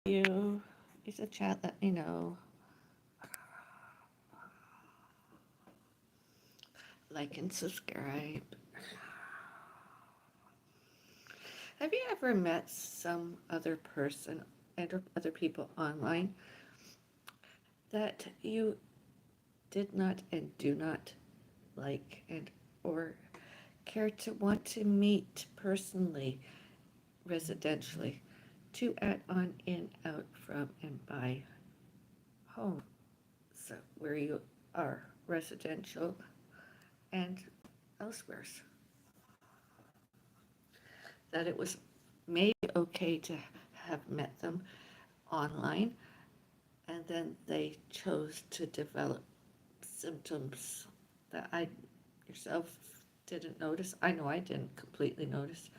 You, use the chat, let me know. Like and subscribe. Have you ever met some other person and or other people online that you did not and do not like and or care to want to meet personally, residentially, to add on in, out, from, and by home? So where you are residential and elsewhere. That it was maybe okay to have met them online, and then they chose to develop symptoms that I yourself didn't notice. I know I didn't completely notice.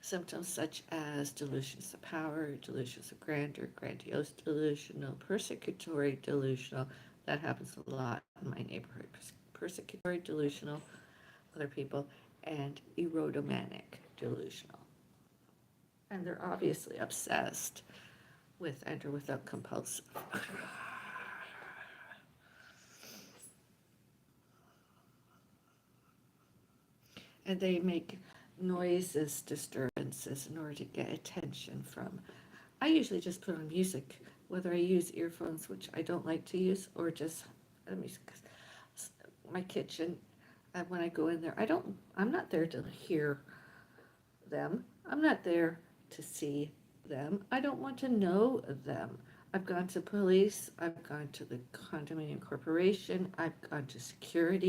Symptoms such as delusions of power, delusions of grandeur, grandiose delusional, persecutory delusional. That happens a lot in my neighborhood. Persecutory delusional, other people, and erotomanic delusional. And they're obviously obsessed with and or without compulsive. And they make noises, disturbances in order to get attention from. I usually just put on music, whether I use earphones, which I don't like to use, or just let me my kitchen. When I go in there, I'm not there to hear them. I'm not there to see them. I don't want to know them. I've gone to police. I've gone to the condominium corporation. I've gone to security.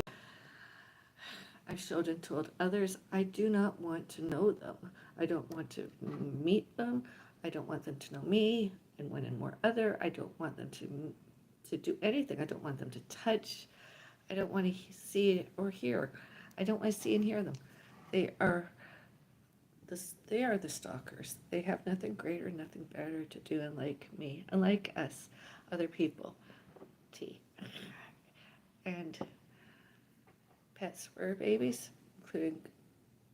I've showed and told others I do not want to know them. I don't want to meet them. I don't want them to know me and one and more other. I don't want them to do anything. I don't want them to touch. I don't want to see or hear. I don't want to see and hear them. They are they are the stalkers. They have nothing greater, nothing better to do, unlike me, unlike us, other people. T. And pets fur babies, including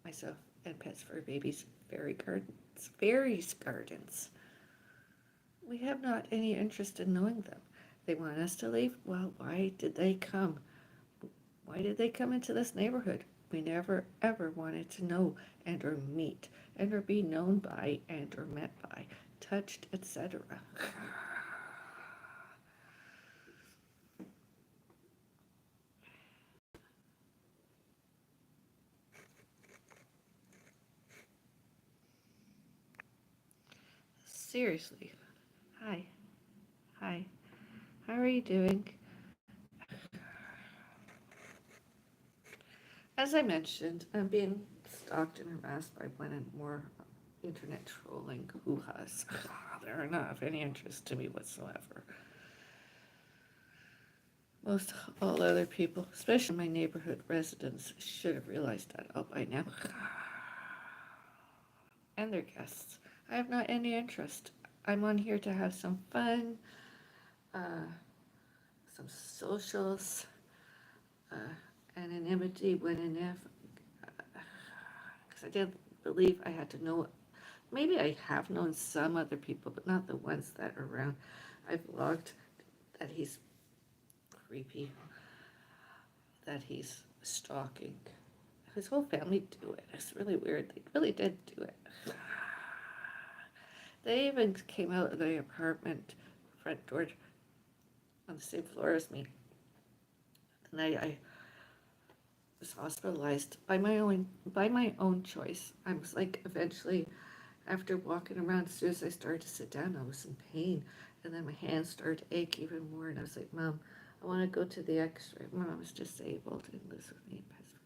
myself and pets fur babies, Fairies Gardens. We have not any interest in knowing them. They want us to leave. Well, why did they come? Why did they come into this neighborhood? We never ever wanted to know and or meet and or be known by and or met by, touched, etc. Seriously. Hi. Hi. How are you doing? As I mentioned, I'm being stalked and harassed by one and more internet trolling hoo-has. They're not of any interest to me whatsoever. Most all other people, especially my neighborhood residents, should have realized that all by now. And their guests. I have not any interest. I'm on here to have some fun, uh, some socials, uh, anonymity when and if. Because I did believe I had to know. Maybe I have known some other people, but not the ones that are around. I've logged that he's creepy, that he's stalking. His whole family do it. It's really weird. They really did do it. They even came out of the apartment front door on the same floor as me. And I was hospitalized by my own choice. I was like eventually after walking around, as soon as I started to sit down, I was in pain. And then my hands started to ache even more. And I was like, Mom, I want to go to the x-ray. Mom was disabled and lives with me in Pennsylvania.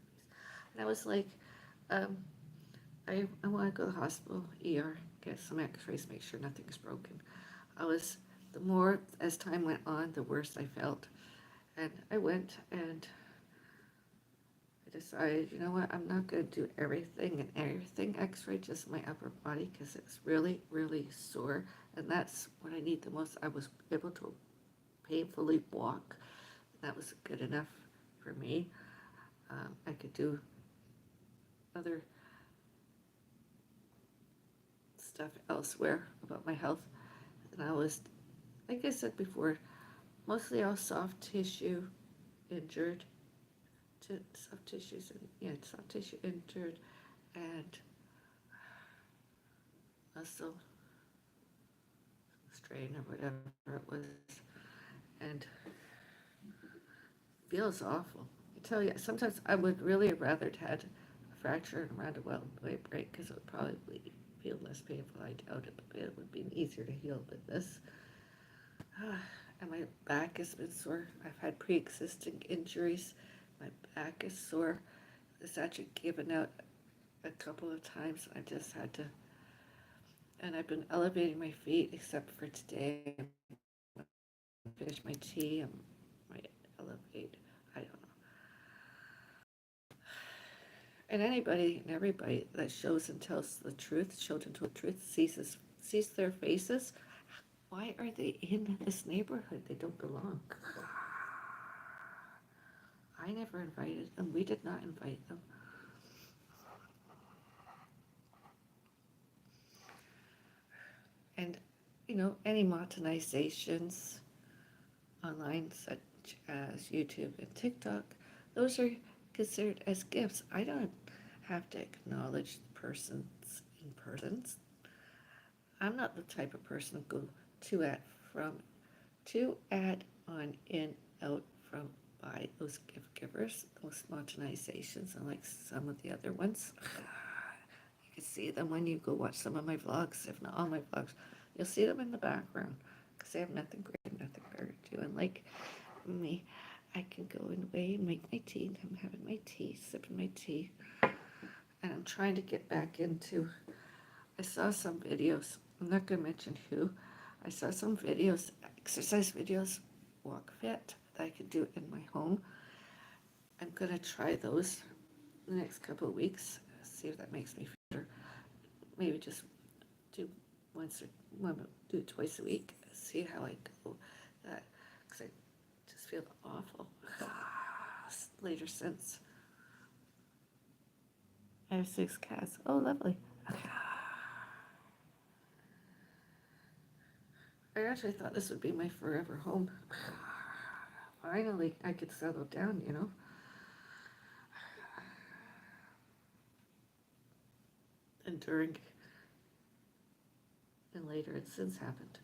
And I was like, um, I want to go to the hospital, ER, get some x-rays, make sure nothing's broken. The more as time went on, the worse I felt. And I went and I decided, you know what, I'm not going to do everything x-ray, just my upper body, because it's really, really sore. And that's what I need the most. I was able to painfully walk. That was good enough for me. I could do other stuff elsewhere about my health. And was, like I said before, mostly all soft tissue injured, soft tissues, and yeah, soft tissue injured, and muscle strain or whatever it was, and feels awful. I tell you, sometimes I would really rather had a fracture and a roundabout break because it would probably feel less painful. I doubt it, but it would be easier to heal with this. And my back has been sore. I've had pre-existing injuries. My back is sore. It's actually given out a couple of times. I just had to, and I've been elevating my feet except for today. I finished my tea. I elevate. I don't know. And anybody and everybody that shows and tells the truth, shows and tells the truth, sees their faces. Why are they in this neighborhood? They don't belong. I never invited them. We did not invite them. And, any monetizations online, such as YouTube and TikTok, those are considered as gifts. I don't have to acknowledge the persons in persons. I'm not the type of person to go to at from to add on in out from by those gift givers, those monetizations, unlike some of the other ones. You can see them when you go watch some of my vlogs, if not all my vlogs. You'll see them in the background because they have nothing great, nothing better to do. And like me, I can go away and make my tea. And I'm having my tea, sipping my tea. And I'm trying to get back into, I saw some videos. I'm not going to mention who. I saw some videos, exercise videos, walk fit that I could do in my home. I'm going to try those the next couple of weeks, see if that makes me feel better. Maybe just do do it twice a week, see how I go. That, because I just feel awful later since. I have 6 cats. Oh, lovely. I actually thought this would be my forever home. Finally, I could settle down. And during and later, it's since happened.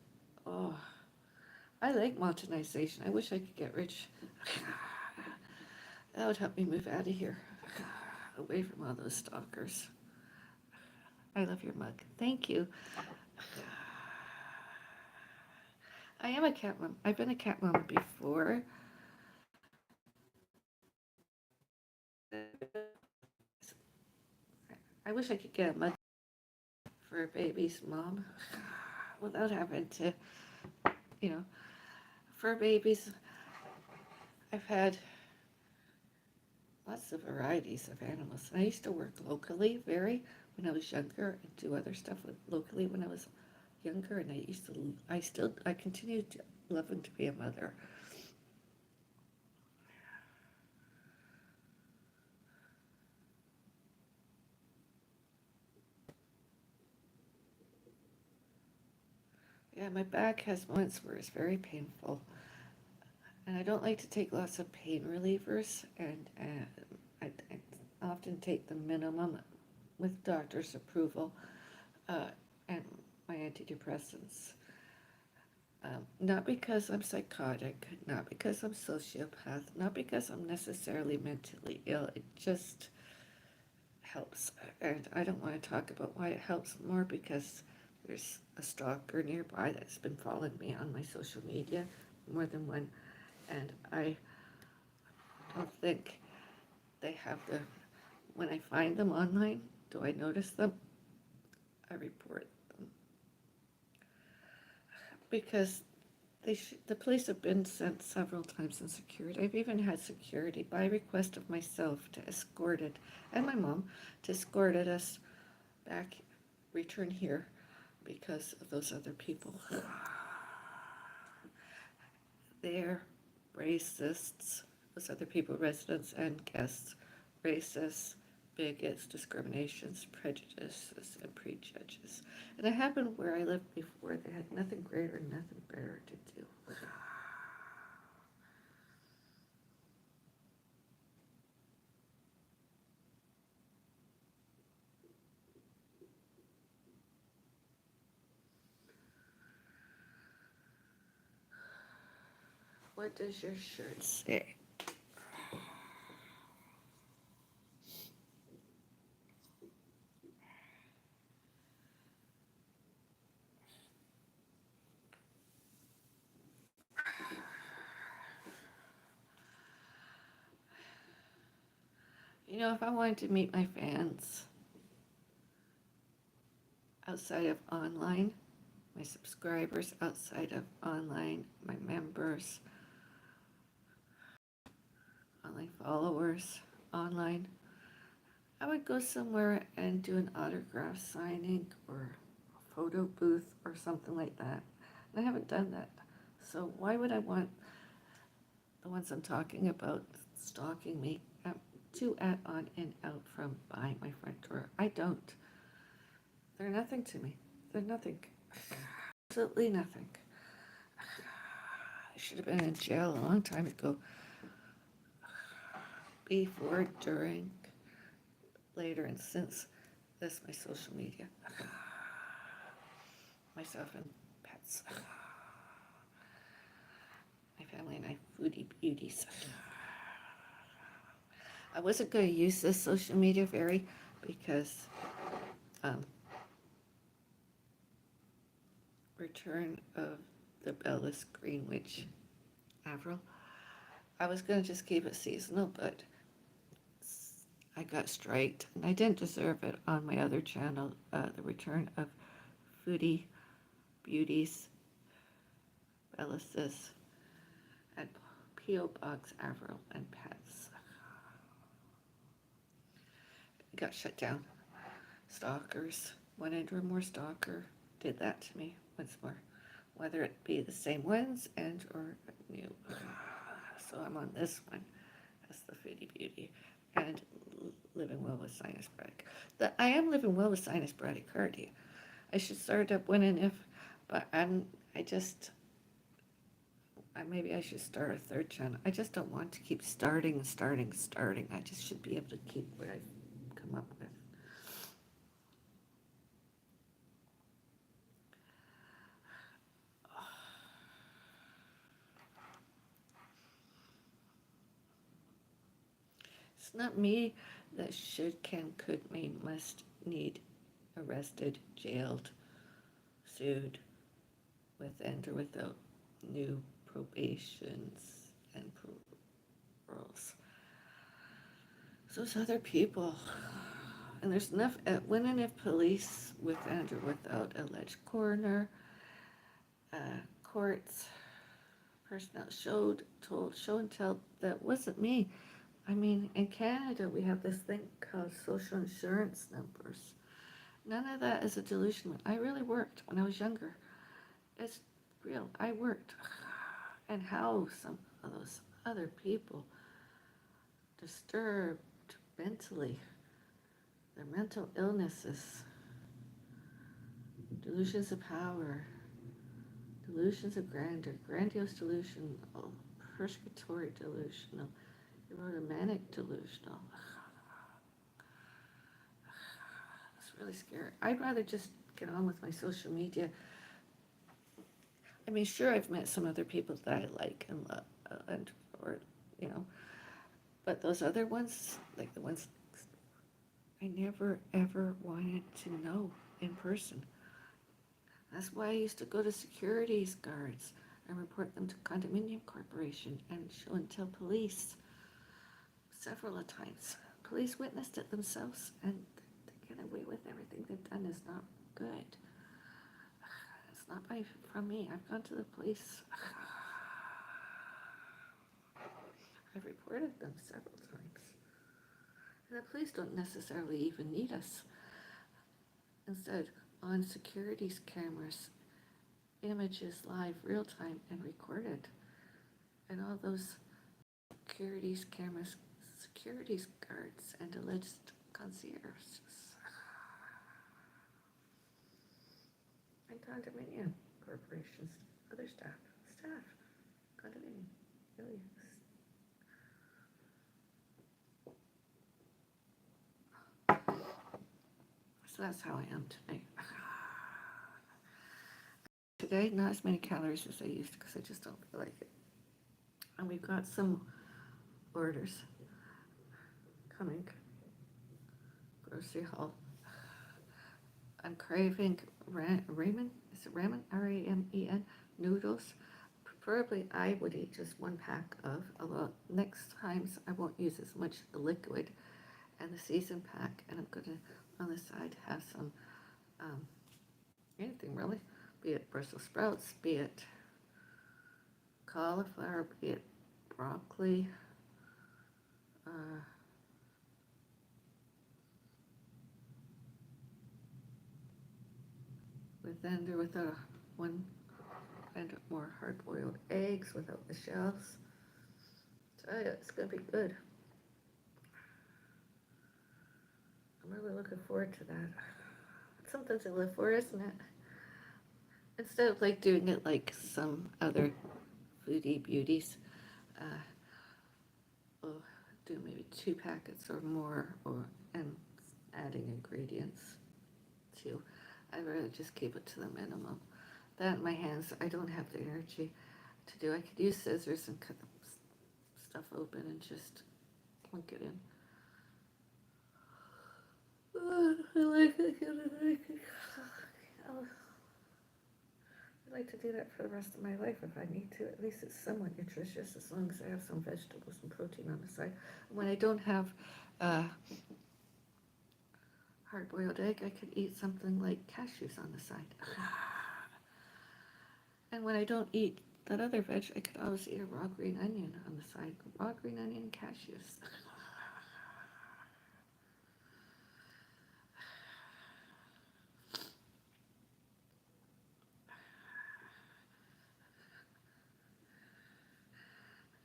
Oh, I like monetization. I wish I could get rich. That would help me move out of here, away from all those stalkers. I love your mug. Thank you. I am a cat mom. I've been a cat mom before. I wish I could get a mug for a baby's mom without having to, you know, for babies. I've had lots of varieties of animals. I used to work locally when I was younger and do other stuff locally when I was younger. And I continued loving to be a mother. Yeah, my back has moments where it's very painful. And I don't like to take lots of pain relievers. And I often take the minimum with doctor's approval and my antidepressants. Not because I'm psychotic, not because I'm sociopath, not because I'm necessarily mentally ill. It just helps. And I don't want to talk about why it helps more because there's a stalker nearby that's been following me on my social media, more than one. And I don't think they have when I find them online, do I notice them? I report them. Because the police have been sent several times in security. I've even had security by request of myself to escort it, and my mom, to escort us back, return here, because of those other people. They're racists, those other people, residents and guests, racists, bigots, discriminations, prejudices, and prejudges. And it happened where I lived before. They had nothing greater, nothing What does your shirt say? You know, if I wanted to meet my fans outside of online, my subscribers outside of online, my members, online followers, online, I would go somewhere and do an autograph signing or a photo booth or something like that. And I haven't done that. So why would I want the ones I'm talking about stalking me to add on and out from behind my front door? I don't. They're nothing to me. They're nothing. Absolutely nothing. I should have been in jail a long time ago. Before, during, later, and since this, my social media. Myself and pets. My family and I, foodie beauties. I wasn't going to use this social media very because Return of the Bellis Green Witch, Avril. I was going to just keep it seasonal, but I got striked, and I didn't deserve it on my other channel, The Return of Foodie Beauties, Bellis, and P.O. Box Avril and Pets. It got shut down. Stalkers, one or more stalker did that to me once more, whether it be the same ones and or new. So I'm on this one as the Foodie Beauty and living well with sinus bradycardia. I am living well with sinus bradycardia. I should start up winning if, but maybe I should start a third channel. I just don't want to keep starting. I just should be able to keep what I've come up with. It's not me that should, can, could, may, must, need, arrested, jailed, sued, with and or without new probations and paroles. So those other people. And there's enough, when and if police with and or without alleged coroner, courts, personnel show and tell that wasn't me. I mean, in Canada, we have this thing called social insurance numbers. None of that is a delusion. I really worked when I was younger. It's real. I worked. And how some of those other people disturbed mentally, their mental illnesses, delusions of power, delusions of grandeur, grandiose delusion, persecutory delusional, erotomanic delusional. It's really scary. I'd rather just get on with my social media. I mean, sure, I've met some other people that I like and love, but those other ones, like the ones I never ever wanted to know in person. That's why I used to go to securities guards and report them to condominium corporation and show and tell police several times. Police witnessed it themselves, and to get away with everything they've done is not good. It's not from me. I've gone to the police. I've reported them several times. And the police don't necessarily even need us. Instead, on securities cameras, images live, real time, and recorded. And all those securities cameras, securities guards, and alleged concierges. And condominium corporations, other staff, condominium, really. So that's how I am today. Today, not as many calories as I used because I just don't feel like it. And we've got some orders coming. Grocery haul. I'm craving ramen. Is it ramen? Ramen noodles. Preferably, I would eat just one pack of. Although next times I won't use as much the liquid and the season pack, and I'm gonna on the side have some um, anything really, be it Brussels sprouts, be it cauliflower, be it broccoli. Uh, with a one and more hard-boiled eggs without the shells. Tell you, it's gonna be good. I'm really looking forward to that. It's something to live for, isn't it? Instead of like doing it like some other foodie beauties, uh, we'll do maybe 2 packets or more, or and adding ingredients too. I'd rather just keep it to the minimum. That in my hands, I don't have the energy to do. I could use scissors and cut the stuff open and just plunk it in. I'd like to do that for the rest of my life if I need to. At least it's somewhat nutritious as long as I have some vegetables and protein on the side. When I don't have hard-boiled egg, I could eat something like cashews on the side. And when I don't eat that other veg, I could always eat a raw green onion on the side. Raw green onion and cashews.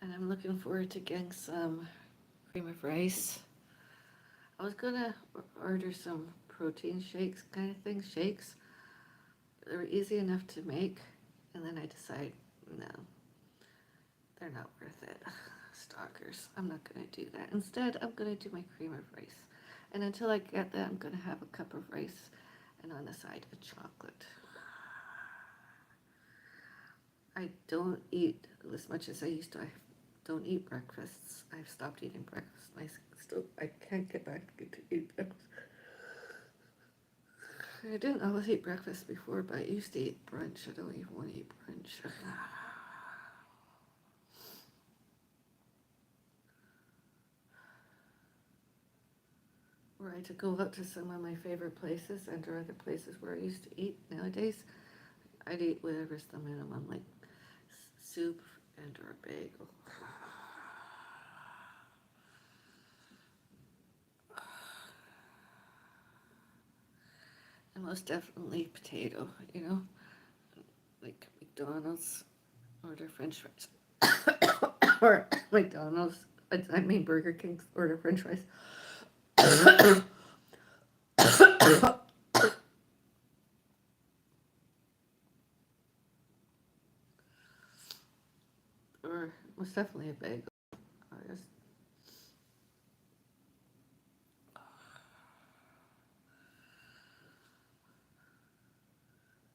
And I'm looking forward to getting some cream of rice. I was gonna order some protein shakes kind of thing, shakes. They were easy enough to make, and then I decided, no, they're not worth it. Stalkers, I'm not gonna do that. Instead, I'm gonna do my cream of rice. And until I get that, I'm gonna have a cup of rice and on the side a chocolate. I don't eat as much as I used to. I don't eat breakfasts. I've stopped eating breakfast. I can't get back to eat breakfast. I didn't always eat breakfast before, but I used to eat brunch. I don't even want to eat brunch. Were I to go out to some of my favorite places and or other places where I used to eat nowadays, I'd eat whatever's the minimum, like soup and or a bagel. And most definitely potato, like McDonald's, order French fries. Or McDonald's, I mean Burger King, order French fries. Or most definitely a bagel. I just,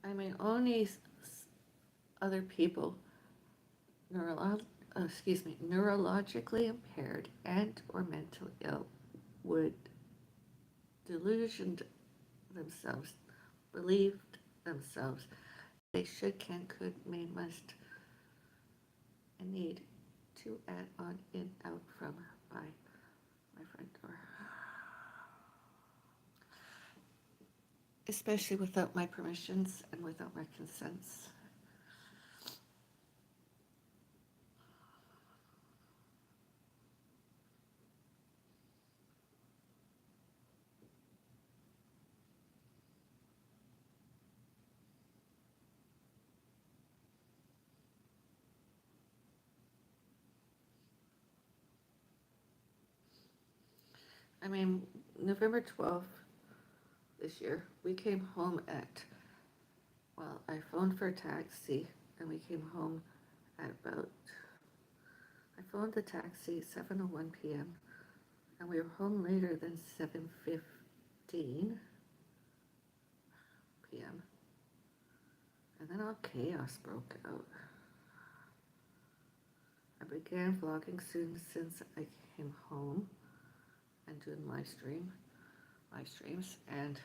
I mean, only other people neurologically impaired and or mentally ill would delusion themselves, believed themselves they should, can, could, may, must, and need to add on in, out, from, by my front door. Especially without my permissions and without my consents. I mean, November 12th this year, we came home I phoned for a taxi and we came home at I phoned the taxi 7:01 p.m. and we were home later than 7:15 p.m. And then all chaos broke out. I began vlogging soon since I came home and doing live streams, and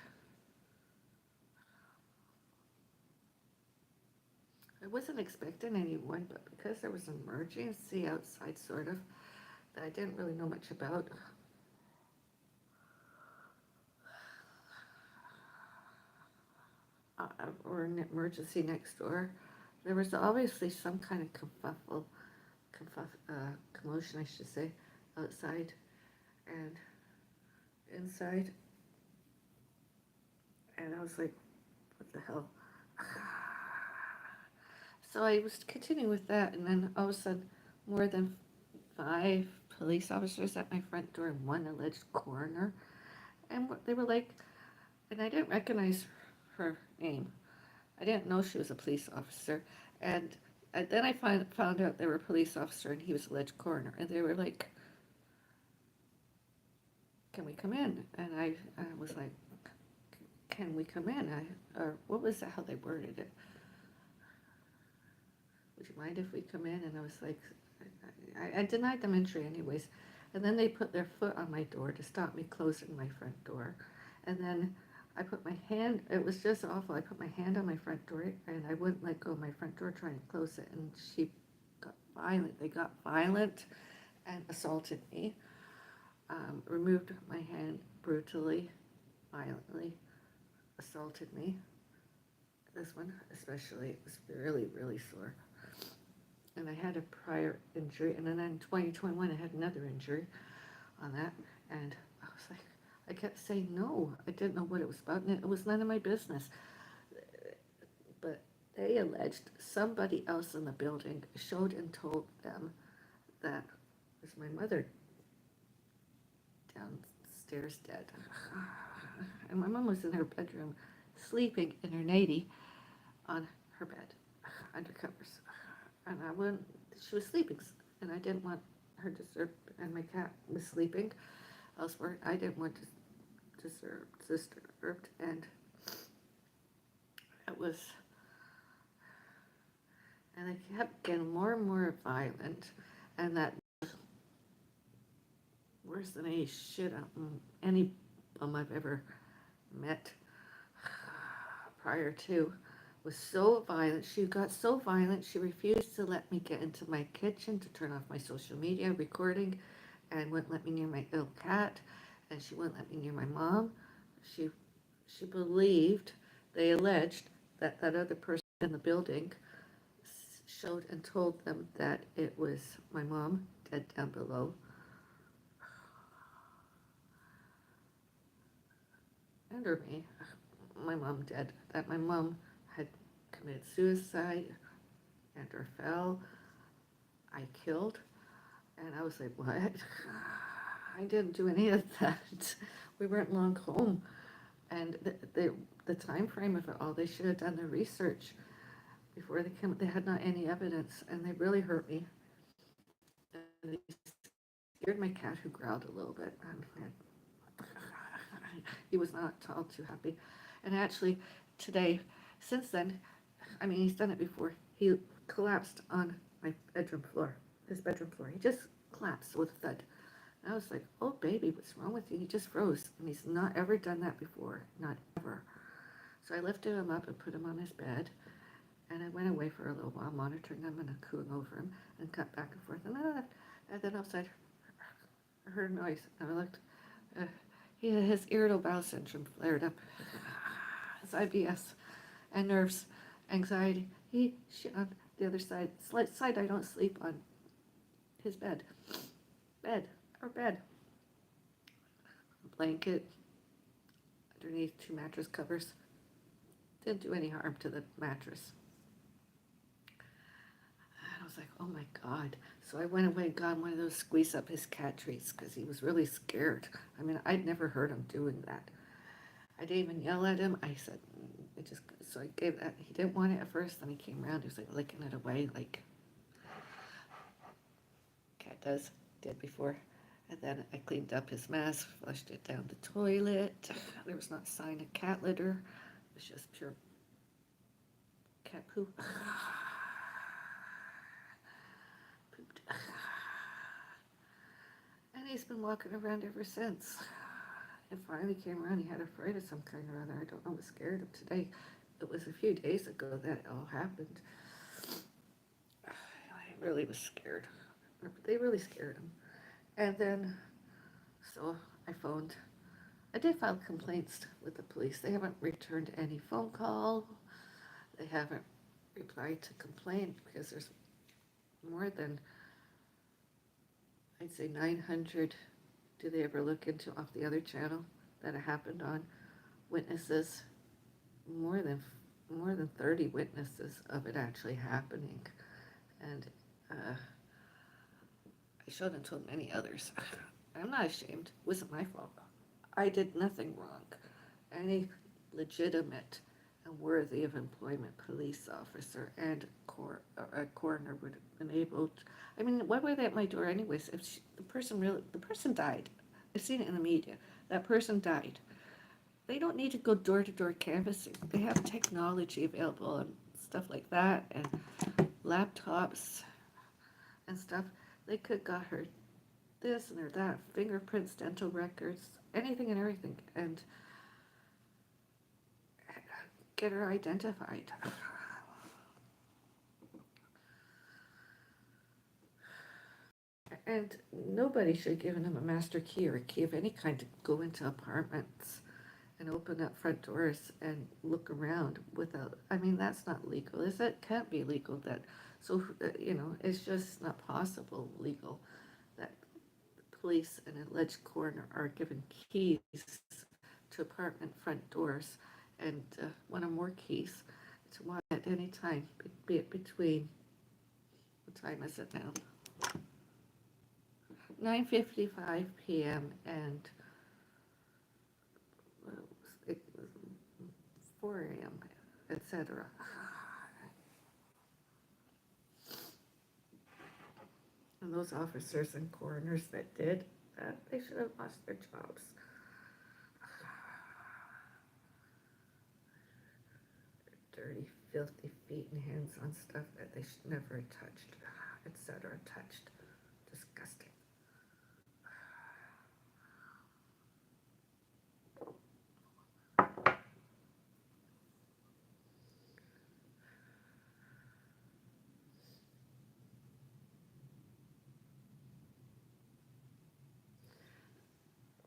I wasn't expecting anyone, but because there was an emergency outside, sort of, that I didn't really know much about, or an emergency next door, there was obviously some kind of commotion, I should say, outside and inside, and I was like, what the hell? So I was continuing with that, and then all of a sudden, more than 5 police officers at my front door and one alleged coroner, and they were like, and I didn't recognize her name. I didn't know she was a police officer, and then I found out they were a police officer and he was alleged coroner, and they were like, "Can we come in?" And I was like, "Can we come in?" Or what was that? How they worded it? Would you mind if we come in? And I was like, I denied them entry anyways. And then they put their foot on my door to stop me closing my front door. And then I put my hand, it was just awful. I put my hand on my front door and I wouldn't let go of my front door trying to close it. And she got violent. They got violent and assaulted me, removed my hand brutally, violently, assaulted me. This one especially, it was really, really sore. And I had a prior injury, and then in 2021 I had another injury on that, and I was like, I kept saying no. I didn't know what it was about, and it was none of my business. But they alleged somebody else in the building showed and told them that was my mother downstairs dead. And my mom was in her bedroom sleeping in her nightie on her bed under covers. And I wouldn't, she was sleeping, and I didn't want her disturbed, and my cat was sleeping elsewhere. I didn't want to disturbed, and it was, and I kept getting more and more violent, and that worse than any shit, any bum I've ever met prior to, was so violent. She got so violent, she refused to let me get into my kitchen to turn off my social media recording, and wouldn't let me near my ill cat, and she wouldn't let me near my mom. She she believed, they alleged, that that other person in the building showed and told them that it was my mom dead down below. Under me, my mom dead, that my mom had committed suicide and or fell. I killed, and I was like, what? I didn't do any of that. We weren't long home, and the time frame of it all, they should have done the research before they came. They had not any evidence, and they really hurt me. And they scared my cat, who growled a little bit. He was not all too happy. And actually, today, since then, I mean, he's done it before. He collapsed on my bedroom floor, his bedroom floor. He just collapsed with a thud. And I was like, oh, baby, what's wrong with you? He just froze. And he's not ever done that before, not ever. So I lifted him up and put him on his bed. And I went away for a little while, monitoring him and cooing over him, and cut back and forth. And then outside, I heard a noise. And I looked. Uh, his irritable bowel syndrome flared up. His IBS and nerves, anxiety. On the other side, side I don't sleep on, his bed. Our bed. A blanket underneath 2 mattress covers. Didn't do any harm to the mattress. And I was like, oh my God. So I went away and got one of those squeeze up his cat treats because he was really scared. I mean, I'd never heard him doing that. I didn't even yell at him. I said, so I gave that. He didn't want it at first. Then he came around. He was like licking it away like cat did before. And then I cleaned up his mess, flushed it down the toilet. There was not a sign of cat litter. It was just pure cat poop. Pooped. been walking around ever since. It finally came around. He had a fright of some kind or other. I don't know what scared him today. It was a few days ago that it all happened. I really was scared. They really scared him. And then, so I phoned. I did file complaints with the police. They haven't returned any phone call. They haven't replied to complaint because there's more than, I'd say 900. Do they ever look into off the other channel that it happened on? Witnesses, more than 30 witnesses of it actually happening, and I showed and told many others. I'm not ashamed. It wasn't my fault. I did nothing wrong. Any legitimate and worthy of employment police officer and a coroner would have been able to. I mean, why were they at my door anyways? If the person died. I've seen it in the media. That person died. They don't need to go door to door canvassing. They have technology available and stuff like that, and laptops and stuff. They could got her this and her that, fingerprints, dental records, anything and everything, and get her identified. And nobody should have given him a master key or a key of any kind to go into apartments and open up front doors and look around without, I mean, that's not legal, is it? Can't be legal that, so, it's just not possible legal that police and alleged coroner are given keys to apartment front doors and one or more keys to one at any time, be it between, what time is it now? 9:55 p.m. and 4 a.m., etc. And those officers and coroners that did that, they should have lost their jobs. Dirty, filthy feet and hands on stuff that they should never have touched, etc. Touched. Disgusting.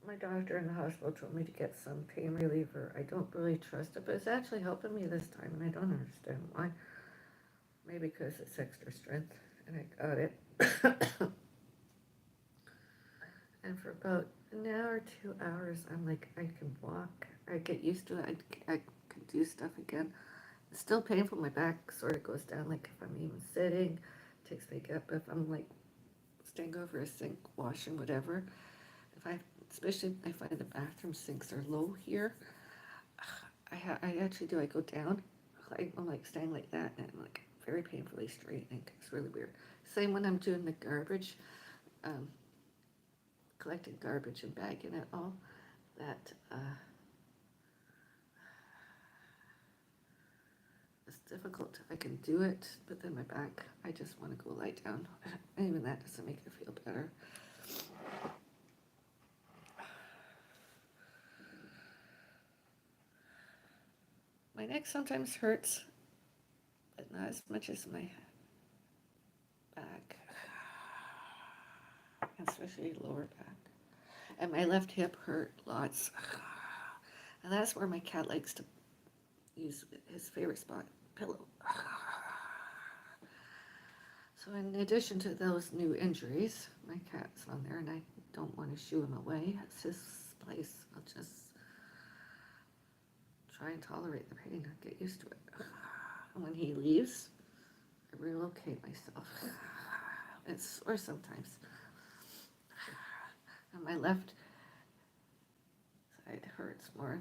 My doctor in the hospital told me to get some pain reliever. I don't really trust it, but it's actually helping me this time, and I don't understand why. Maybe because it's extra strength, and I got it. And for about an hour, 2 hours, I'm like, I can walk. I get used to it. I can do stuff again. It's still painful. My back sort of goes down, like if I'm even sitting. It takes me up. If I'm like staying over a sink, washing, whatever. Especially I find the bathroom sinks are low here. I actually do. I go down. I'm like staying like that, and I'm like very painfully straightening. It's really weird. Same when I'm doing the garbage, collecting garbage and bagging it all. That it's difficult. I can do it, but then my back, I just want to go lie down. And even that doesn't make it feel better. My neck sometimes hurts, but not as much as my back, especially lower back. And my left hip hurt lots. And that's where my cat likes to use his favorite spot, pillow. So in addition to those new injuries, my cat's on there, and I don't want to shoo him away. It's his place. I'll just try and tolerate the pain, get used to it. And when he leaves, I relocate myself. It's sore sometimes. And my left side hurts more.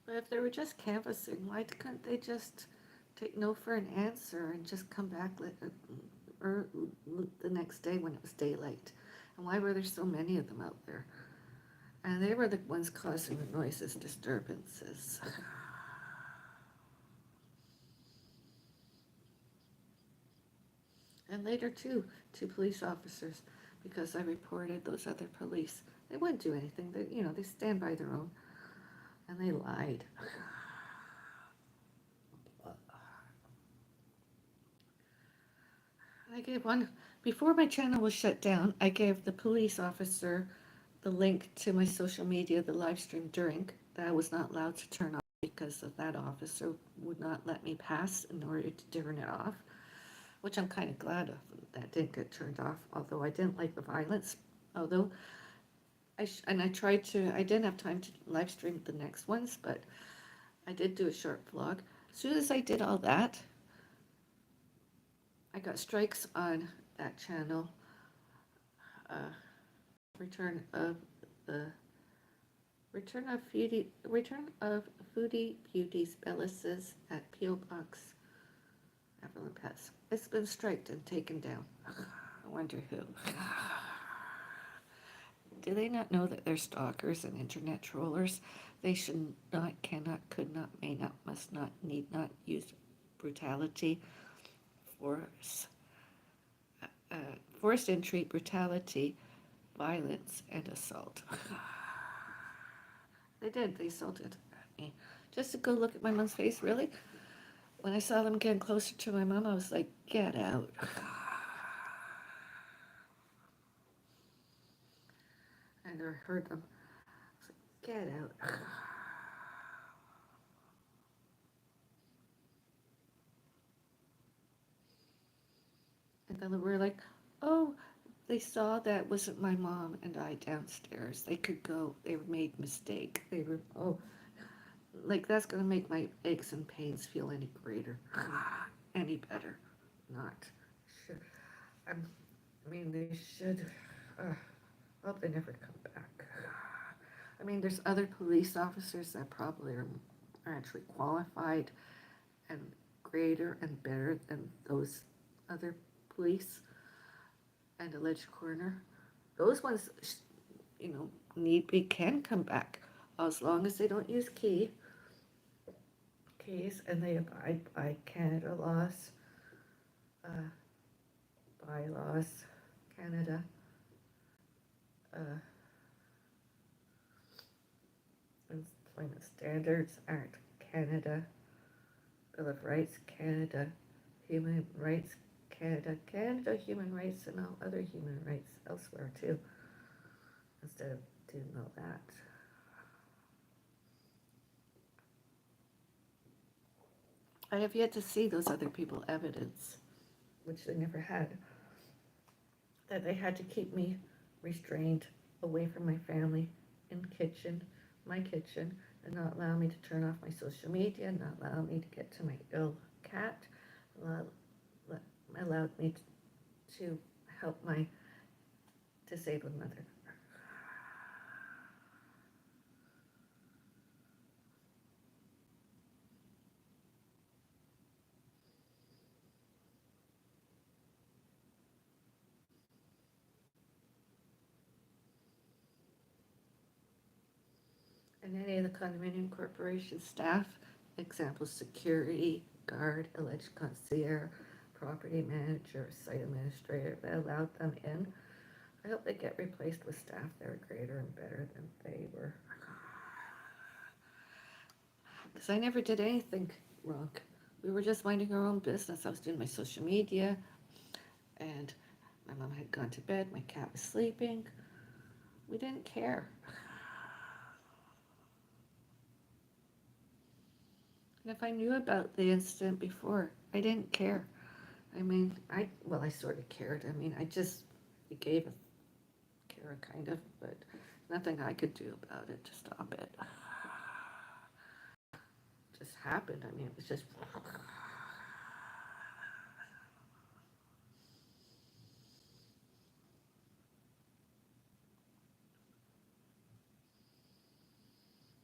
But if they were just canvassing, why couldn't they just take no for an answer and just come back or the next day when it was daylight? And why were there so many of them out there? And they were the ones causing the noises, disturbances. And later, too, two police officers, because I reported those other police. They wouldn't do anything. They stand by their own. And they lied. I gave one, before my channel was shut down, I gave the police officer the link to my social media, the live stream during, that I was not allowed to turn off because of that officer would not let me pass in order to turn it off, which I'm kind of glad of that didn't get turned off, although I didn't like the violence. Although I didn't have time to live stream the next ones, but I did do a short vlog. As soon as I did all that, I got strikes on that channel. Uh, return of the return of Foodie Beauties Bellis's at P.O. Box Avril Pets. It's been striked and taken down. I wonder who. Do they not know that they're stalkers and internet trollers? They should not, cannot, could not, may not, must not, need not use brutality, force, forced entry, brutality, violence, and assault. They did. They assaulted me. Just to go look at my mom's face, really? When I saw them getting closer to my mom, I was like, get out. And I heard them. I was like, get out. And then they were like, oh, they saw that wasn't my mom and I downstairs. They could go. They made mistake. They were, oh, like that's going to make my aches and pains feel any greater, any better. Not. Should. I mean, they should. I hope they never come back. I mean, there's other police officers that probably are actually qualified and greater and better than those other police and alleged coroner. Those ones, need be can come back as long as they don't use keys and they abide by Canada laws, bylaws, Canada. Employment Standards Act, Canada, Bill of Rights, Canada, Human Rights, Canada, Canada human rights, and all other human rights elsewhere too, instead of doing all that. I have yet to see those other people evidence, which they never had, that they had to keep me restrained away from my family in my kitchen, and not allow me to turn off my social media, not allow me to get to my ill cat, allowed me to help my disabled mother. And any of the condominium corporation staff, example security, guard, alleged concierge, property manager, site administrator, that allowed them in. I hope they get replaced with staff that are greater and better than they were. Because I never did anything wrong. We were just minding our own business. I was doing my social media, and my mom had gone to bed, my cat was sleeping. We didn't care. And if I knew about the incident before, I didn't care. I mean, I sort of cared. I mean, we gave a care kind of, but nothing I could do about it to stop it. It just happened. I mean, it was just.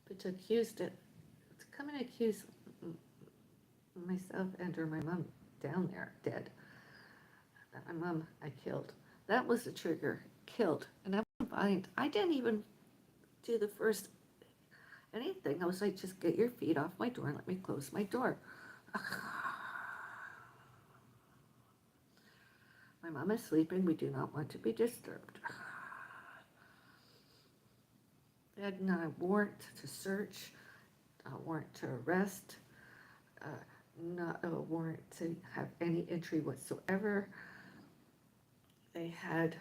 But to come and accuse myself and or my mom down there dead, that my mom I killed, that was the trigger. Killed. And I'm violent. I didn't even do the first anything. I was like, just get your feet off my door and let me close my door. My mom is sleeping. We do not want to be disturbed. They had not a warrant to search, a warrant to arrest, uh, not a warrant to have any entry whatsoever. They had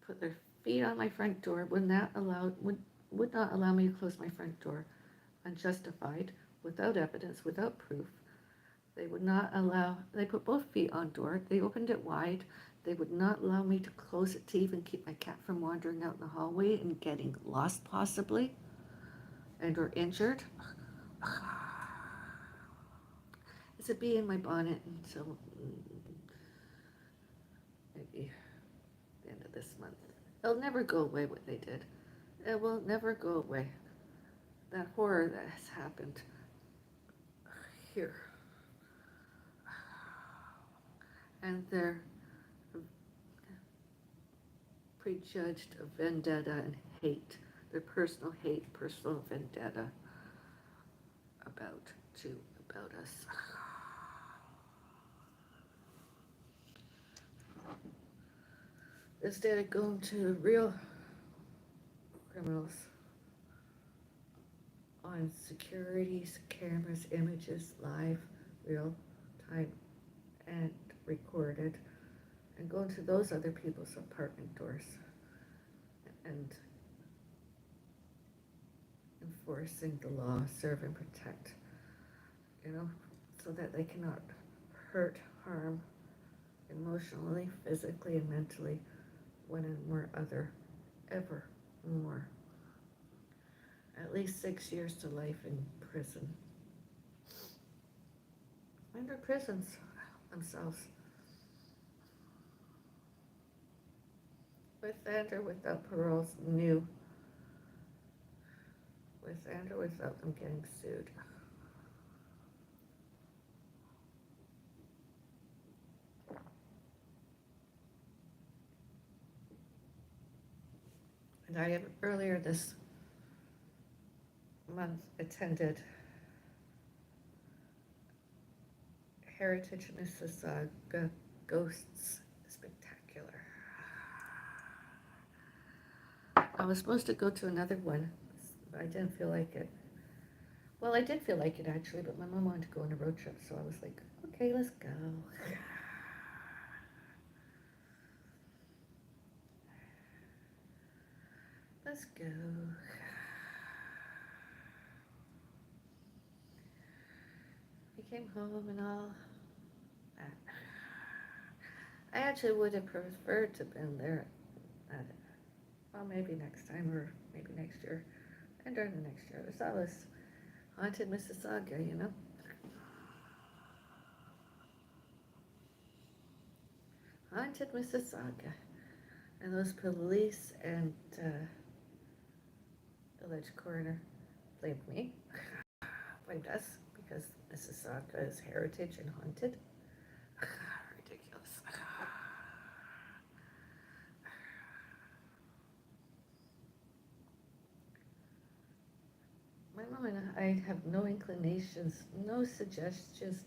put their feet on my front door, would not allow me to close my front door unjustified, without evidence, without proof. They would not allow, they put both feet on door, they opened it wide. They would not allow me to close it to even keep my cat from wandering out in the hallway and getting lost possibly and or injured. It's a bee in my bonnet until maybe the end of this month. It'll never go away what they did. It will never go away. That horror that has happened here. And their prejudged vendetta and hate, their personal hate, personal vendetta about us. Instead of going to real criminals on securities, cameras, images, live, real time, and recorded, and going to those other people's apartment doors and enforcing the law, serve and protect, so that they cannot hurt, harm emotionally, physically, and mentally one and other ever more. At least 6 years to life in prison. And their prisons themselves. With and or without paroles, new. With and or without them getting sued. And I have earlier this month attended Heritage Mississauga Ghosts Spectacular. I was supposed to go to another one, but I didn't feel like it. Well, I did feel like it actually, but my mom wanted to go on a road trip, so I was like, okay, let's go. Let's go. We came home and all. I actually would have preferred to have been there at, well, maybe next time or maybe next year. And during the next year, it was haunted Mississauga, Haunted Mississauga. And those police and village coroner blamed me, blamed us, because Mississauga is heritage and haunted. Ridiculous. My mom and I have no inclinations, no suggestions,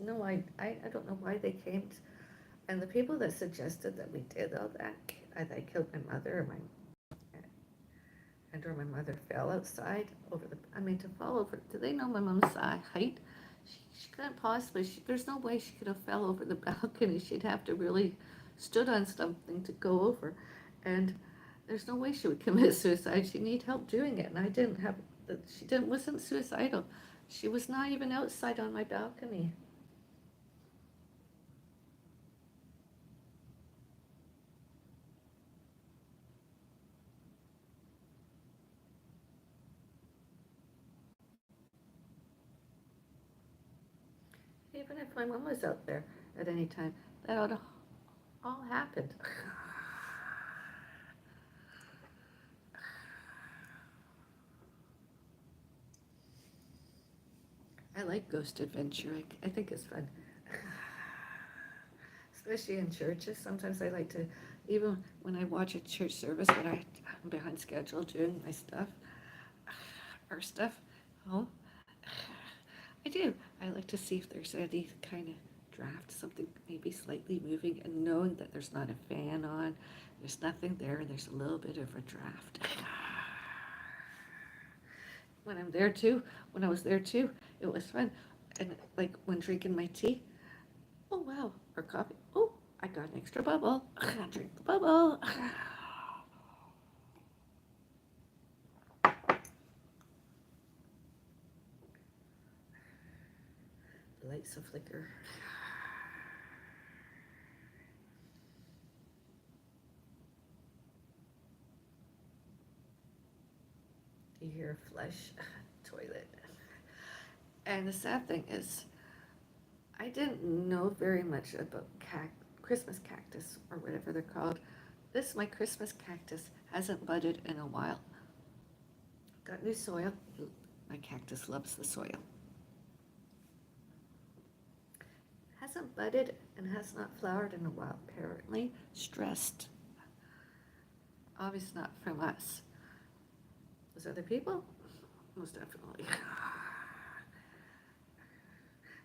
I don't know why they came to, and the people that suggested that we did all that, I killed my mother or my mother fell outside to fall over. Do they know my mom's height? She couldn't possibly, there's no way she could have fell over the balcony. She'd have to really stood on something to go over. And there's no way she would commit suicide. She'd need help doing it. And wasn't suicidal. She was not even outside on my balcony. Even if my mom was out there at any time, that would have all happened. I like ghost adventure. I think it's fun. Especially in churches. Sometimes I like to, even when I watch a church service when I'm behind schedule doing my stuff, our stuff home. I do. I like to see if there's any kind of draft, something maybe slightly moving, and knowing that there's not a fan on, there's nothing there, and there's a little bit of a draft. When I'm there too, when I was there too, it was fun. And like when drinking my tea, oh wow, or coffee, oh, I got an extra bubble. I drink the bubble. The lights will flicker. You hear a flush toilet. And the sad thing is, I didn't know very much about Christmas cactus or whatever they're called. My Christmas cactus hasn't budded in a while. Got new soil. My cactus loves the soil. Hasn't budded and has not flowered in a while. Apparently stressed. Obviously not from us. Those other people? Most definitely.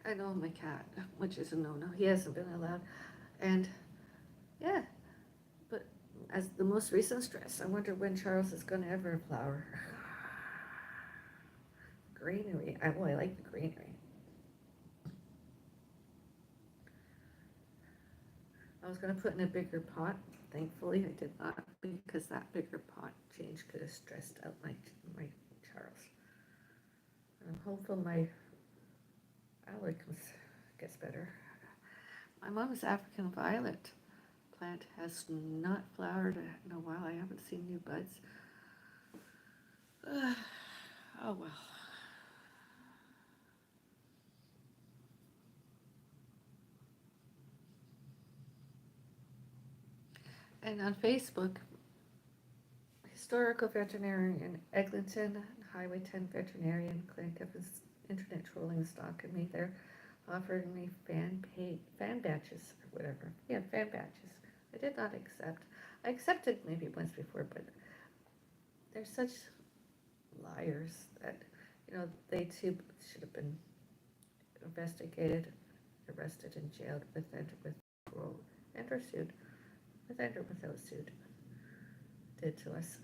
I know my cat, which is a no-no. He hasn't been allowed. And yeah, but as the most recent stress, I wonder when Charles is going to ever flower. Greenery. I like the greenery. I was going to put in a bigger pot. Thankfully, I did not, because that bigger pot change could have stressed out my Charles. And I'm hopeful my Alec gets better. My mom's African violet plant has not flowered in a while. I haven't seen new buds. Oh well. And on Facebook, historical veterinarian Eglinton, Highway 10 veterinarian clinic of his internet trolling stalking me there, offered me fan badges or whatever. Yeah, fan badges. I did not accept. I accepted maybe once before, but they're such liars that they too should have been investigated, arrested, and jailed with parole, and or sued, with and or without sued. Did to us.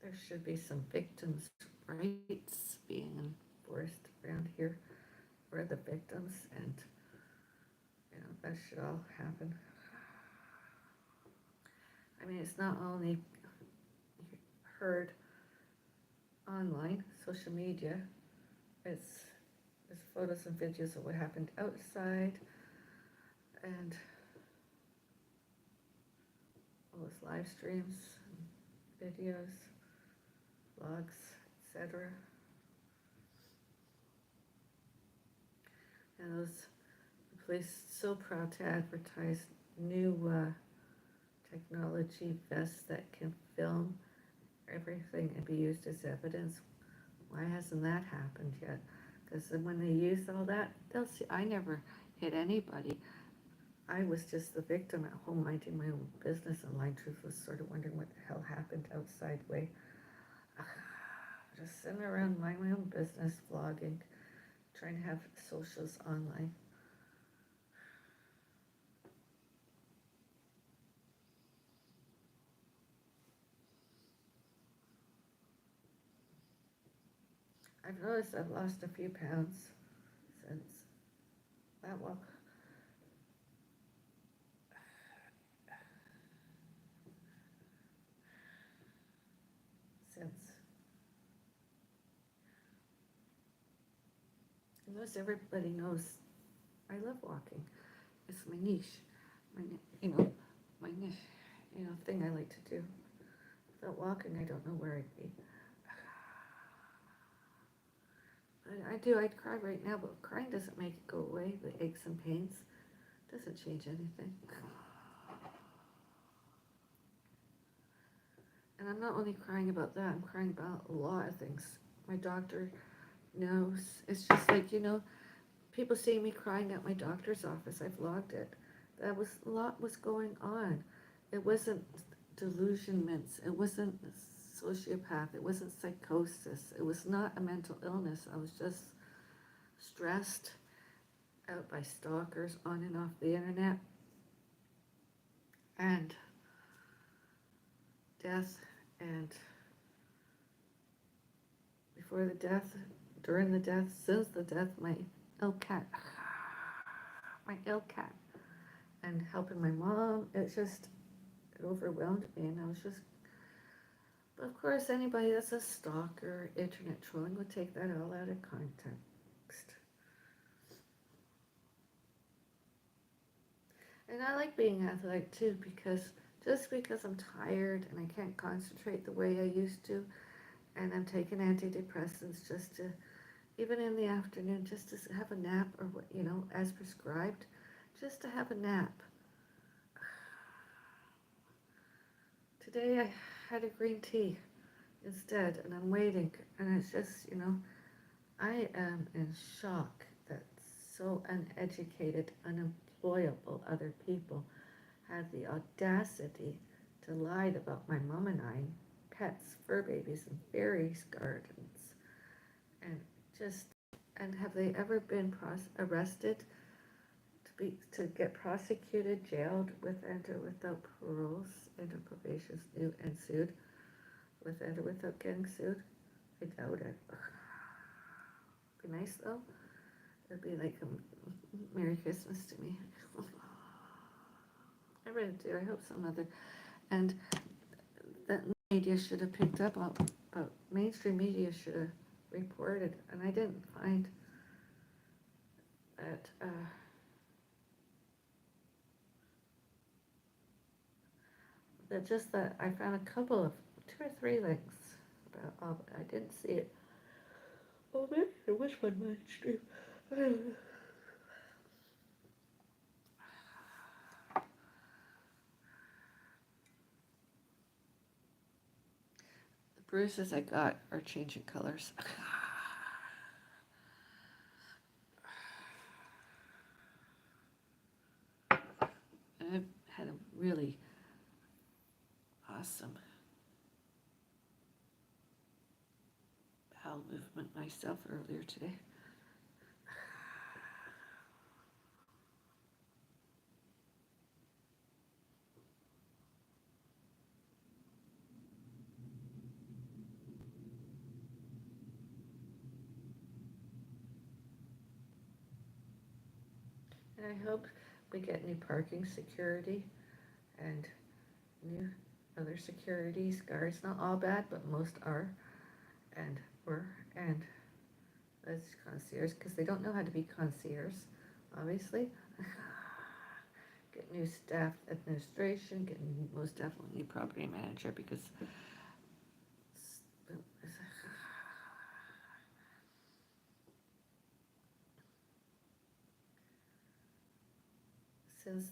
There should be some victims' rights being enforced around here for the victims, and that should all happen. I mean, it's not only heard online, social media. There's photos and videos of what happened outside, and all those live streams, videos, blogs, etc. And the police so proud to advertise new technology vests that can film everything and be used as evidence. Why hasn't that happened yet? Because when they use all that, they'll see. I never hit anybody. I was just the victim at home minding my own business, and line truth was sort of wondering what the hell happened outside way. Just sitting around minding my own business, vlogging, trying to have socials online. I've noticed I've lost a few pounds since that walk. Since Most everybody knows I love walking. It's my niche, my my niche, thing I like to do. Without walking, I don't know where I'd be. But I do. I'd cry right now, but crying doesn't make it go away. The aches and pains doesn't change anything. And I'm not only crying about that. I'm crying about a lot of things. My doctor knows. It's just like people see me crying at my doctor's office. I've logged it. That was a lot was going on. It wasn't delusionments. It wasn't sociopath. It wasn't psychosis. It was not a mental illness. I was just stressed out by stalkers on and off the internet, and death, and before the death, during the death, since the death, my ill cat, my ill cat, and helping my mom. It overwhelmed me, and I was just. But of course, anybody that's a stalker, internet trolling, would take that all out of context. And I like being athletic too, just because I'm tired and I can't concentrate the way I used to, and I'm taking antidepressants just to, even in the afternoon, just to have a nap, or what, as prescribed, just to have a nap. Today I had a green tea instead, and I'm waiting, and it's just, I am in shock that so uneducated, unemployable other people had the audacity to lie about my mom and I, pets, fur babies, and fairies gardens, and just, and have they ever been arrested to get prosecuted, jailed, with and or without paroles, and or probations, new and sued, with and or without getting sued? I doubt it. Be nice though. It'd be like a Merry Christmas to me. I really do. I hope some other, and that media should have picked up on, mainstream media should have reported, and I didn't find that. That I found a couple of 2 or 3 links about. I didn't see it. Oh, maybe it was one mainstream. The bruises I got are changing colors. And I've had a really awesome bowel movement myself earlier today. And I hope we get new parking security and new other security guards. Not all bad, but most are, and were, and as concierge, because they don't know how to be concierge, obviously. Get new staff administration, get most definitely new property manager, because since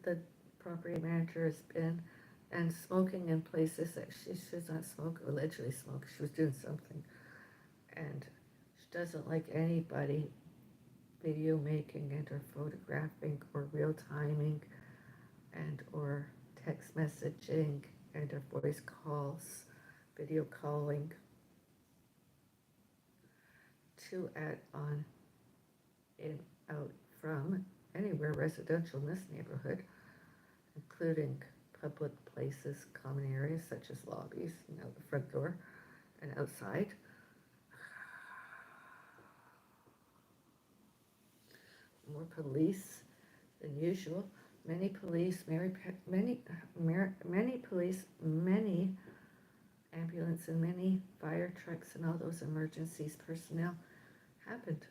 the property manager has been, and smoking in places that she should not smoke, allegedly smoke, she was doing something, and she doesn't like anybody video making and or photographing or real timing and or text messaging and or voice calls, video calling to, at, on, in, out, from anywhere residential in this neighborhood, including public places, common areas such as lobbies, the front door, and outside. More police than usual. Many police, many police, many ambulance, and many fire trucks, and all those emergencies personnel happened.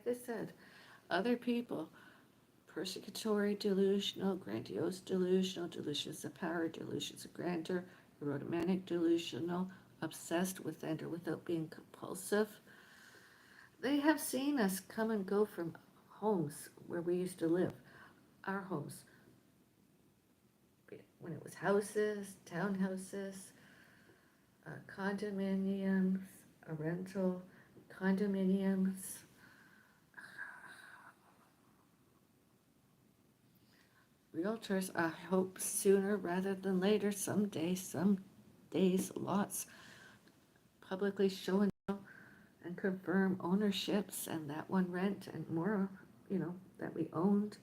like I said, other people, persecutory delusional, grandiose delusional, delusions of power, delusions of grandeur, erotomanic delusional, obsessed with and or without being compulsive. They have seen us come and go from homes where we used to live, our homes, when it was houses, townhouses, condominiums, a rental, condominiums. Realtors, I hope sooner rather than later, someday, some days, lots, publicly show and confirm ownerships and that one rent and more, that we owned.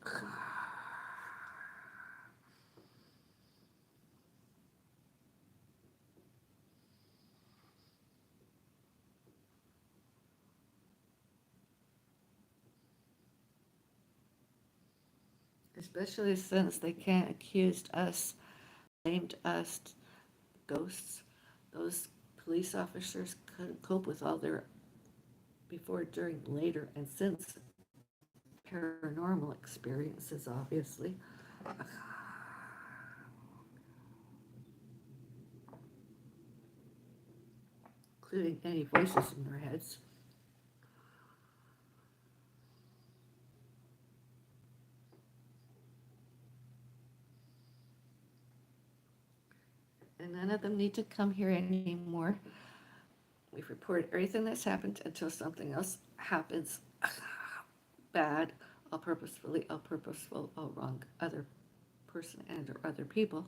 Especially since they can't accuse us, blamed us, ghosts. Those police officers couldn't cope with all their before, during, later, and since paranormal experiences, obviously. Including any voices in their heads. And none of them need to come here anymore. We've reported everything that's happened until something else happens. Bad, all purposefully, all purposeful, all wrong, other person and or other people.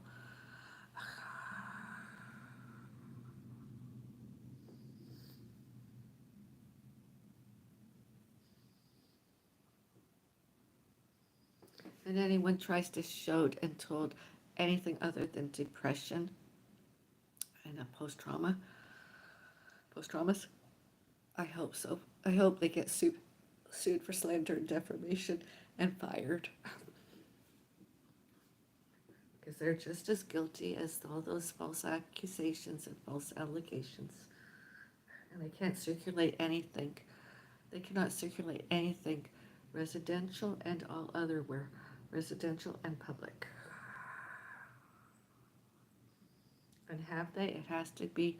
And anyone tries to show and told anything other than depression and post-traumas, I hope so. I hope they get sued for slander and defamation and fired. Because they're just as guilty as all those false accusations and false allegations. And they can't circulate anything. They cannot circulate anything, residential and all other where, residential and public. And have they? It has to be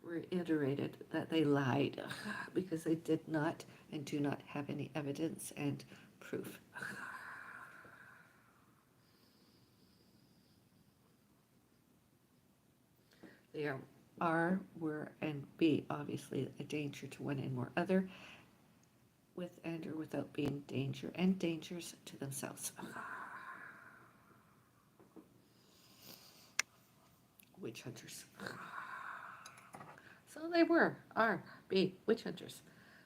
reiterated that they lied because they did not and do not have any evidence and proof. They are, were, and be obviously a danger to one and more other, with and or without being danger and dangers to themselves. Witch hunters. So they are, be witch hunters.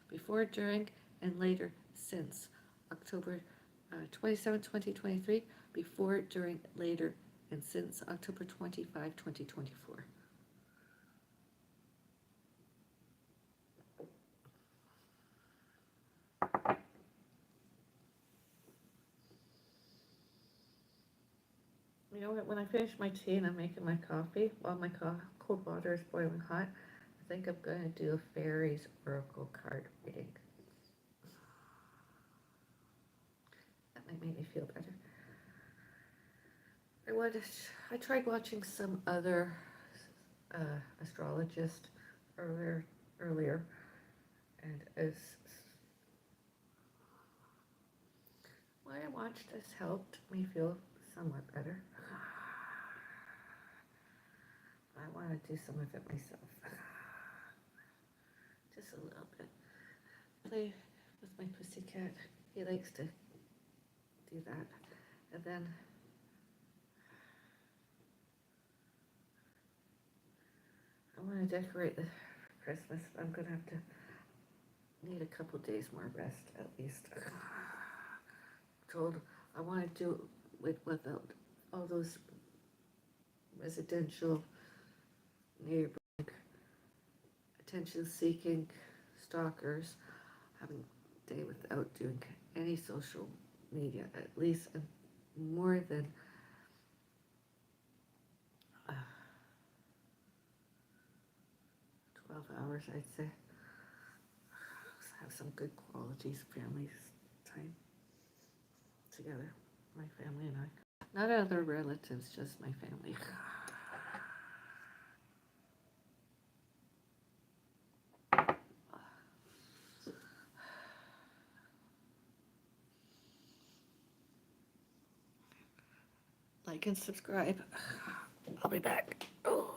Before, during, and later since October 27, 2023. Before, during, later, and since October 25, 2024. You know what, when I finish my tea and I'm making my coffee, while my cold water is boiling hot, I think I'm going to do a fairies oracle card reading. That might make me feel better. I tried watching some other astrologist earlier, and as what I watched has helped me feel somewhat better. I want to do some of it myself. Just a little bit. Play with my pussycat. He likes to do that. And then I want to decorate for Christmas. I'm going to have to need a couple days more rest at least. Told I want to do it without all those residential neighboring attention-seeking stalkers, having a day without doing any social media, at least more than 12 hours, I'd say. have some good quality family time together, my family and I. Not other relatives, just my family. Like and subscribe. I'll be back. Oh.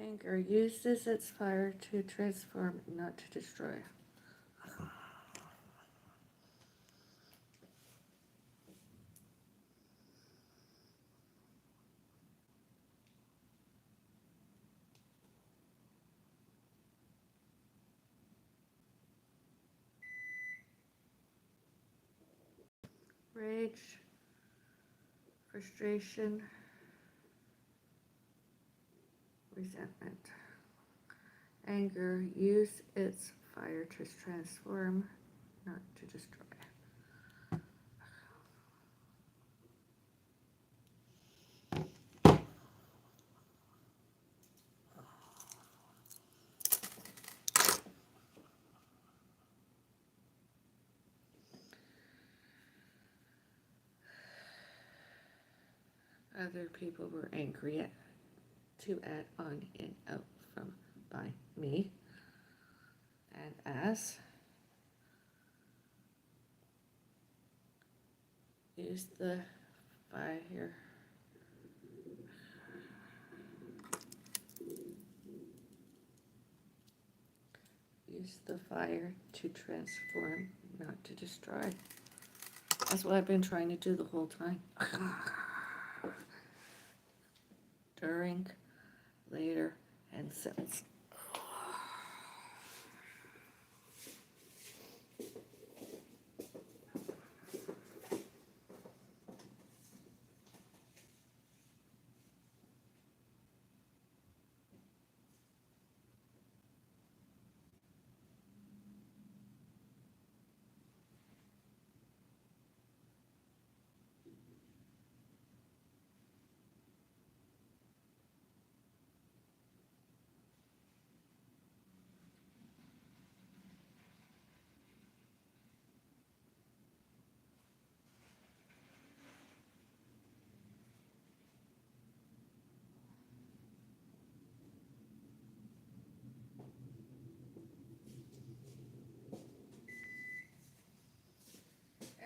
Anger uses its fire to transform, not to destroy. Rage, frustration, resentment. Anger, use its fire to transform, not to destroy. Other people were angry at to add on and out from by me and as use the fire Use the fire to transform, not to destroy. That's what I've been trying to do the whole time. During, later, and since.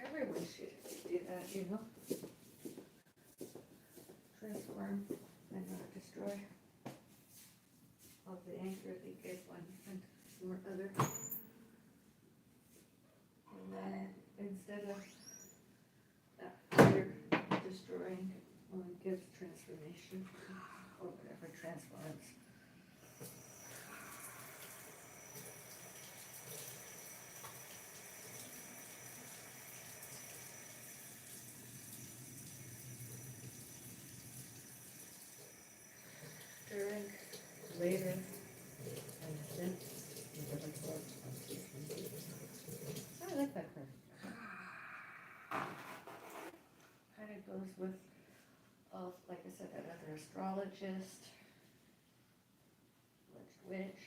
Everyone should do that, you know. Transform and not destroy. All the anger they give one and more other. And then instead of that fire destroying, one gives transformation or whatever transforms. During, later, and since. I like that card. Kind of goes with, like I said, that other astrologist, witch.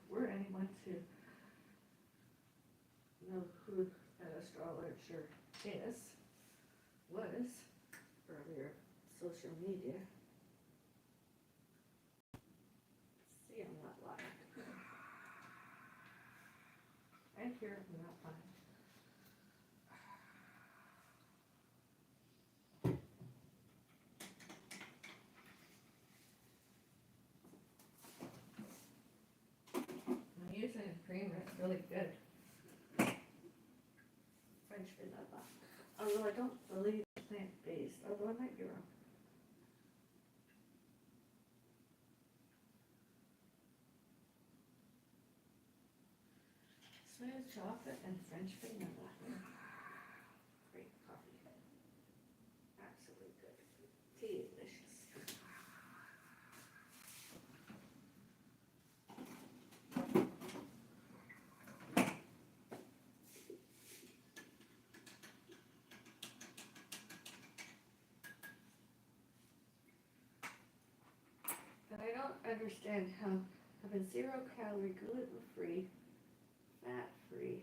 Were anyone to know who that astrologer was earlier, social media? See, I'm not lying. I hear I'm not lying. I'm using a creamer, it's really good. French vanilla. Although I don't believe it's plant-based, although I might be wrong. Smooth chocolate and French vanilla. Great coffee. Absolutely good. Delicious. But I don't understand how having 0-calorie, gluten-free, fat-free,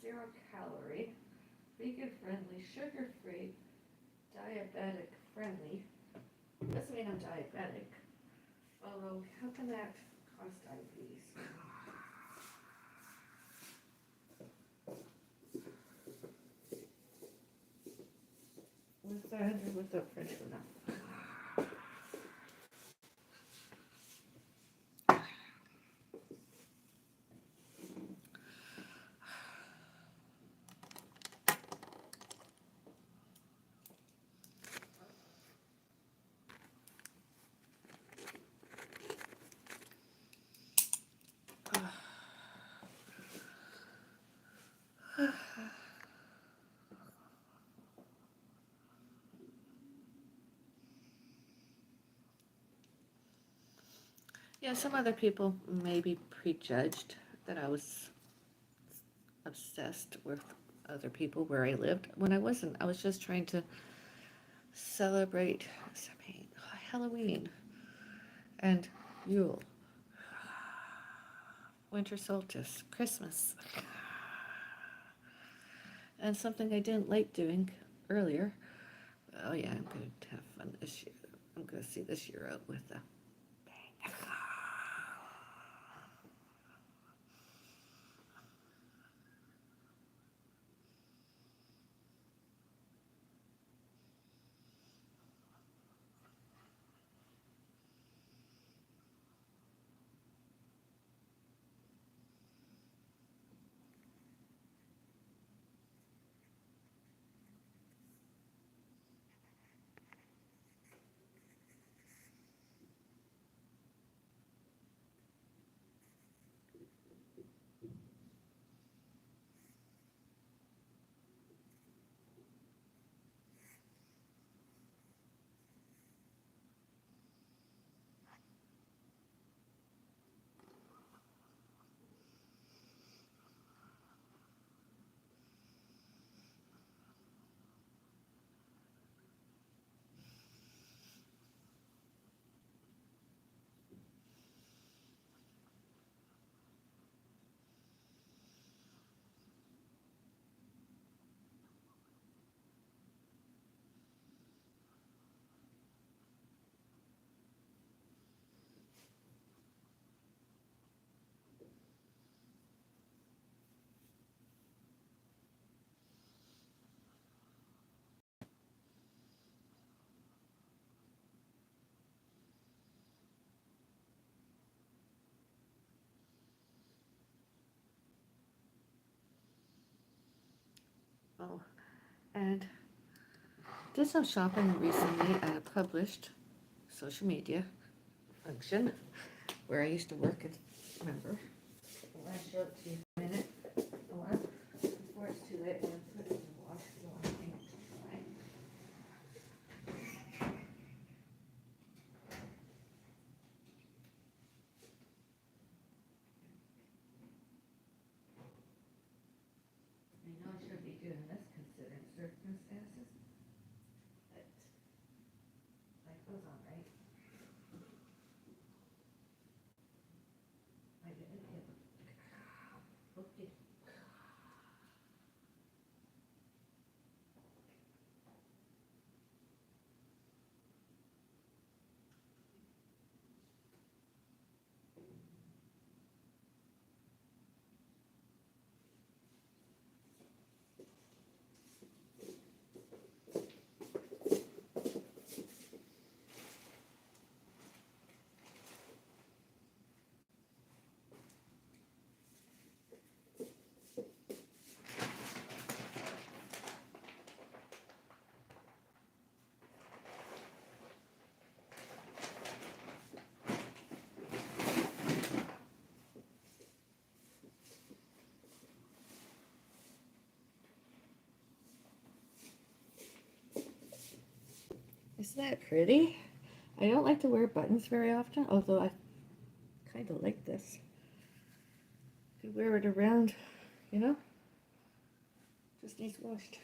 zero-calorie, vegan-friendly, sugar-free, diabetic-friendly. Doesn't mean I'm diabetic. Although, how can that cause diabetes? With that or with the French vanilla? Yeah, some other people maybe prejudged that I was obsessed with other people where I lived. When I wasn't, I was just trying to celebrate Halloween and Yule, winter solstice, Christmas. And something I didn't like doing earlier. Oh yeah, I'm going to have fun this year. I'm going to see this year out with a bang. Oh, and did some shopping recently at a published social media function where I used to work and remember. I want to show it to you in a minute. I want before it's too late. I want to put it in the wash. I don't want to hang it dry. I know I should be doing this considering circumstances, but life goes on, right? I didn't hit. Okay. Isn't that pretty? I don't like to wear buttons very often, although I kind of like this. Could wear it around, you know? Just needs washed.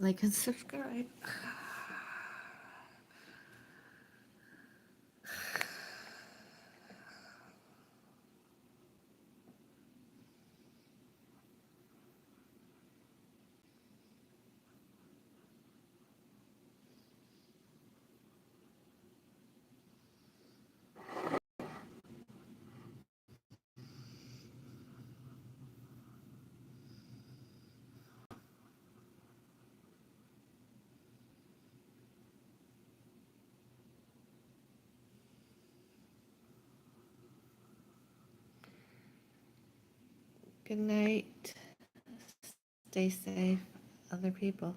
like, and subscribe. Good night. Stay safe, other people.